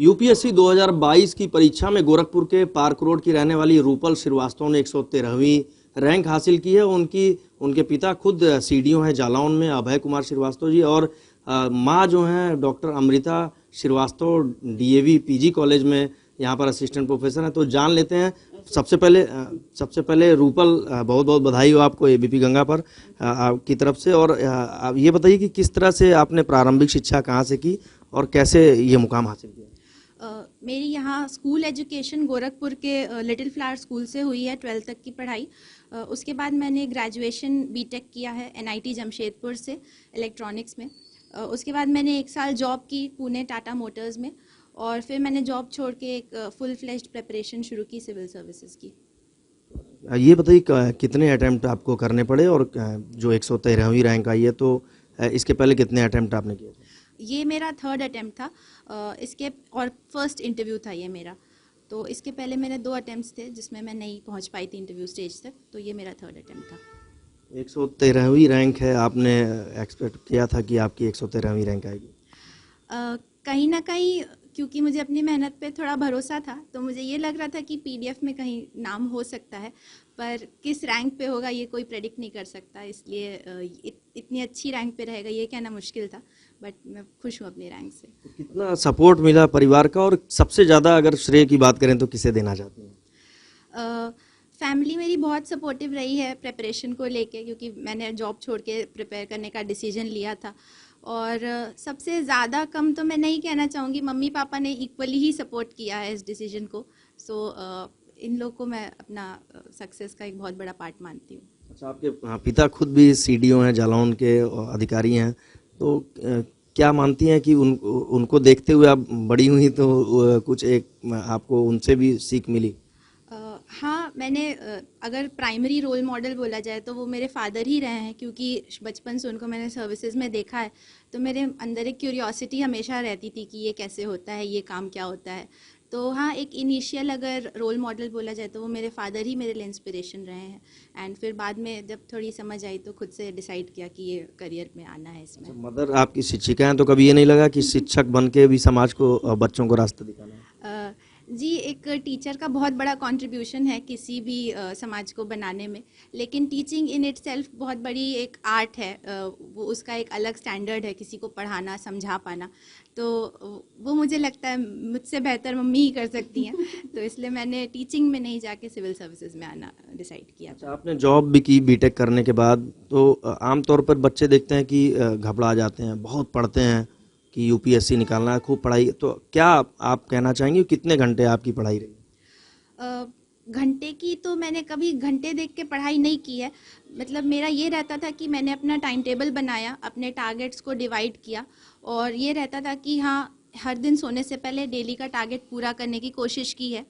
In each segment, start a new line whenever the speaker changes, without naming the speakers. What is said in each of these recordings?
UPSC 2022 की परीक्षा में गोरखपुर के पार्क रोड की रहने वाली रूपल श्रीवास्तव ने 113वीं रैंक हासिल की है। उनके पिता खुद सीडीओ हैं जालौन में, अभय कुमार श्रीवास्तव जी, और माँ जो हैं doctor Amrita Srivastava DAV PG college में यहाँ पर असिस्टेंट प्रोफेसर हैं। तो जान लेते हैं। सबसे पहले रूपल, बहुत बहुत बधाई हो आपको एबीपी गंगा पर की तरफ से। और आप ये बताइए कि किस तरह से आपने प्रारंभिक शिक्षा कहाँ से की और कैसे ये मुकाम हासिल किया?
मेरी यहाँ स्कूल एजुकेशन गोरखपुर के लिटिल फ्लावर स्कूल से हुई है, 12th तक की पढ़ाई। उसके बाद मैंने ग्रेजुएशन बीटेक किया है एनआईटी जमशेदपुर से इलेक्ट्रॉनिक्स में। उसके बाद मैंने 1 साल जॉब की पुणे टाटा मोटर्स में, और फिर मैंने जॉब छोड़ के एक फुल फ्लेज्ड प्रिपरेशन शुरू की सिविल सर्विसेज की।
ये बताइए कितने अटेम्प्ट आपको करने पड़े, और जो 113वीं रैंक आई है तो इसके पहले कितने अटेम्प्ट आपने किए?
ये मेरा 3rd अटेम्प्ट था इसके, और फर्स्ट इंटरव्यू था ये मेरा। तो इसके पहले मेरे 2 अटेम्प्ट्स थे जिसमें मैं नहीं पहुंच पाई थी इंटरव्यू स्टेज तक, तो ये मेरा 3rd अटेम्प्ट था।
113वीं रैंक है, आपने एक्सपेक्ट किया था कि आपकी 113वीं रैंक आएगी?
कहीं ना कहीं क्योंकि मुझे अपनी मेहनत पे थोड़ा भरोसा था, तो मुझे ये लग रहा था कि पीडीएफ में कहीं नाम हो सकता है, पर किस रैंक पे होगा ये कोई प्रेडिक्ट नहीं कर सकता। इसलिए इतनी अच्छी रैंक पे रहेगा ये कहना मुश्किल था, बट मैं खुश हूँ अपनी रैंक से।
तो कितना सपोर्ट मिला परिवार का, और सबसे ज़्यादा अगर श्रेय की बात करें तो किसे देना चाहती हैं?
फैमिली मेरी बहुत सपोर्टिव रही है प्रिपरेशन को लेके, क्योंकि मैंने जॉब छोड़ के प्रिपेयर करने का डिसीजन लिया था। और सबसे ज़्यादा कम तो मैं नहीं कहना चाहूँगी, मम्मी पापा ने इक्वली ही सपोर्ट किया है इस डिसीजन को। सो इन लोग को मैं अपना सक्सेस का एक बहुत बड़ा पार्ट मानती हूँ।
अच्छा, आपके पिता खुद भी सीडीओ हैं, जालौन के अधिकारी हैं, तो क्या मानती हैं कि उनको देखते हुए आप बड़ी हुई, तो कुछ एक आपको उनसे भी सीख मिली?
हाँ, मैंने अगर प्राइमरी रोल मॉडल बोला जाए तो वो मेरे फादर ही रहे हैं, क्योंकि बचपन से उनको मैंने सर्विसेज में देखा है। तो मेरे अंदर एक क्यूरियोसिटी हमेशा रहती थी कि ये कैसे होता है, ये काम क्या होता है। तो हाँ, एक इनिशियल अगर रोल मॉडल बोला जाए तो वो मेरे फादर ही मेरे लिए इंस्पिरेशन रहे हैं। एंड फिर बाद में जब थोड़ी समझ आई तो खुद से डिसाइड किया कि ये करियर में आना है इसमें।
मदर आपकी शिक्षिका हैं, तो कभी ये नहीं लगा कि शिक्षक बन के भी समाज को, बच्चों को रास्ता दिखाना है?
जी, एक टीचर का बहुत बड़ा कंट्रीब्यूशन है किसी भी समाज को बनाने में, लेकिन टीचिंग इन इटसेल्फ बहुत बड़ी एक आर्ट है। वो उसका एक अलग स्टैंडर्ड है, किसी को पढ़ाना, समझा पाना। तो वो मुझे लगता है मुझसे बेहतर मम्मी ही कर सकती हैं। तो इसलिए मैंने टीचिंग में नहीं जाके सिविल सर्विसेज में आना डिसाइड किया।
अच्छा, आपने जॉब भी की बीटेक करने के बाद, तो आमतौर पर बच्चे देखते हैं कि घबरा जाते हैं, बहुत पढ़ते हैं कि यूपीएससी निकालना है, खूब पढ़ाई। तो क्या आप कहना चाहेंगे कितने घंटे आपकी पढ़ाई रही?
घंटे की तो मैंने कभी घंटे देख के पढ़ाई नहीं की है। मतलब मेरा ये रहता था कि मैंने अपना टाइम टेबल बनाया, अपने टारगेट्स को डिवाइड किया, और ये रहता था कि हाँ, हर दिन सोने से पहले डेली का टारगेट पूरा करने की कोशिश की है।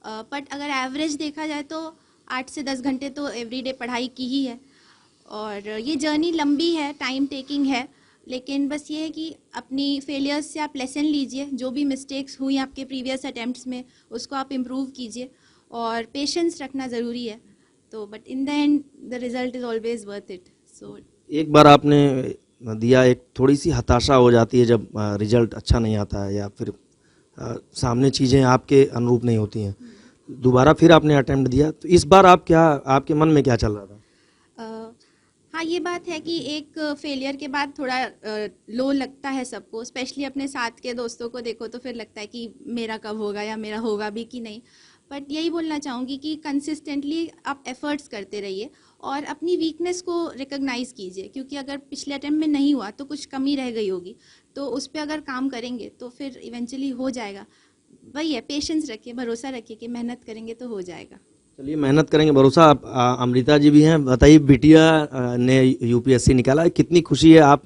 बट अगर एवरेज देखा जाए तो 8 से 10 घंटे तो एवरीडे पढ़ाई की ही है। और ये जर्नी लंबी है, टाइम टेकिंग है, लेकिन बस ये है कि अपनी फेलियर्स से आप लेसन लीजिए। जो भी मिस्टेक्स हुई आपके प्रीवियस अटेम्प्ट्स में उसको आप इम्प्रूव कीजिए, और पेशेंस रखना ज़रूरी है। तो but in the end the result is always worth it. So एक
बार आपने दिया, एक थोड़ी सी हताशा हो जाती है जब रिजल्ट अच्छा नहीं आता है, या फिर सामने चीज़ें आपके अनुरूप नहीं होती हैं। दोबारा फिर आपने अटेम्प्ट दिया, तो इस बार आपके मन में क्या चल रहा था?
हाँ, ये बात है कि एक फेलियर के बाद थोड़ा लो लगता है सबको, स्पेशली अपने साथ के दोस्तों को देखो तो फिर लगता है कि मेरा कब होगा, या मेरा होगा भी कि नहीं। बट यही बोलना चाहूँगी कि कंसिस्टेंटली आप एफर्ट्स करते रहिए, और अपनी वीकनेस को रिकॉग्नाइज़ कीजिए, क्योंकि अगर पिछले अटेम्प्ट में नहीं हुआ तो कुछ कमी रह गई होगी। तो उस पर अगर काम करेंगे तो फिर इवेंचुअली हो जाएगा। वही है, पेशेंस रखिए, भरोसा रखिए कि मेहनत करेंगे तो हो जाएगा।
चलिए, मेहनत करेंगे, भरोसा। आप अमृता जी भी हैं, बताइए, बिटिया ने यूपीएससी निकाला, कितनी खुशी है आप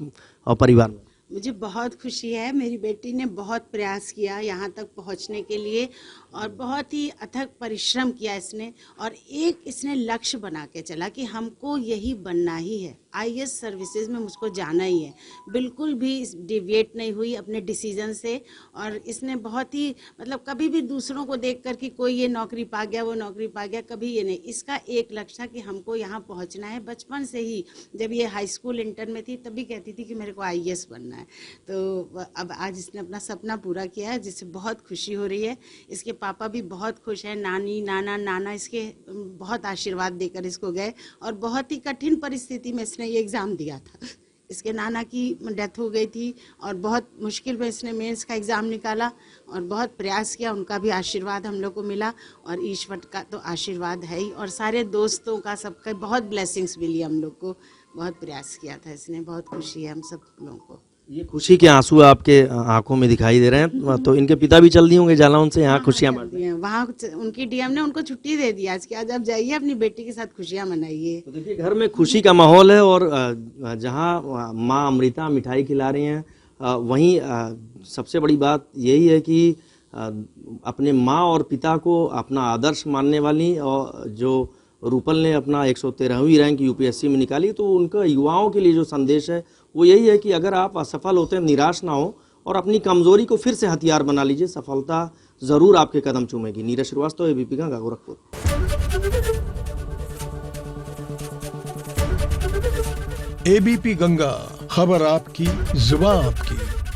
और परिवार में?
मुझे बहुत खुशी है। मेरी बेटी ने बहुत प्रयास किया यहाँ तक पहुँचने के लिए, और बहुत ही अथक परिश्रम किया इसने, और एक इसने लक्ष्य बना के चला कि हमको यही बनना ही है। आईएएस सर्विसेज में मुझको जाना ही है। बिल्कुल भी डिविएट नहीं हुई अपने डिसीजन से। और इसने बहुत ही मतलब कभी भी दूसरों को देख कर कि कोई ये नौकरी पा गया, वो नौकरी पा गया, कभी ये नहीं। इसका एक लक्ष्य था कि हमको यहाँ पहुँचना है। बचपन से ही जब ये हाई स्कूल इंटर में थी तभी कहती थी कि मेरे को आईएएस बनना है। तो अब आज इसने अपना सपना पूरा किया है, जिससे बहुत खुशी हो रही है। इसके पापा भी बहुत खुश हैं, नानी नाना इसके बहुत आशीर्वाद देकर इसको गए। और बहुत ही कठिन परिस्थिति में इसने ये एग्ज़ाम दिया था। इसके नाना की डेथ हो गई थी और बहुत मुश्किल में इसने मेंस का एग्ज़ाम निकाला और बहुत प्रयास किया। उनका भी आशीर्वाद हम लोग को मिला और ईश्वर का तो आशीर्वाद है ही, और सारे दोस्तों का सबका बहुत ब्लेसिंग्स मिली हम लोग को। बहुत प्रयास किया था इसने, बहुत खुशी है हम सब लोगों को।
ये खुशी के आंसू आपके आंखों में दिखाई दे रहे हैं, तो इनके पिता भी चल दिए होंगे जालौन से यहाँ खुशियाँ बांट रहे हैं।
वहाँ उनकी डीएम ने उनको छुट्टी दे दी आज कि आज आप जाइए अपनी बेटी के साथ खुशियाँ मनाइए।
तो देखिए घर में खुशी का माहौल है और जहाँ माँ अमृता मिठाई खिला रही हैं, वहीं सबसे बड़ी बात यही है कि अपने माँ और पिता को अपना आदर्श मानने वाली और जो रूपल ने अपना 113वीं रैंक यूपीएससी में निकाली, तो उनका युवाओं के लिए जो संदेश है वो यही है कि अगर आप असफल होते हैं निराश ना हो और अपनी कमजोरी को फिर से हथियार बना लीजिए, सफलता जरूर आपके कदम चूमेगी। नीरज श्रीवास्तव, एबीपी गंगा, गोरखपुर।
एबीपी गंगा, खबर आपकी, जुबान आपकी।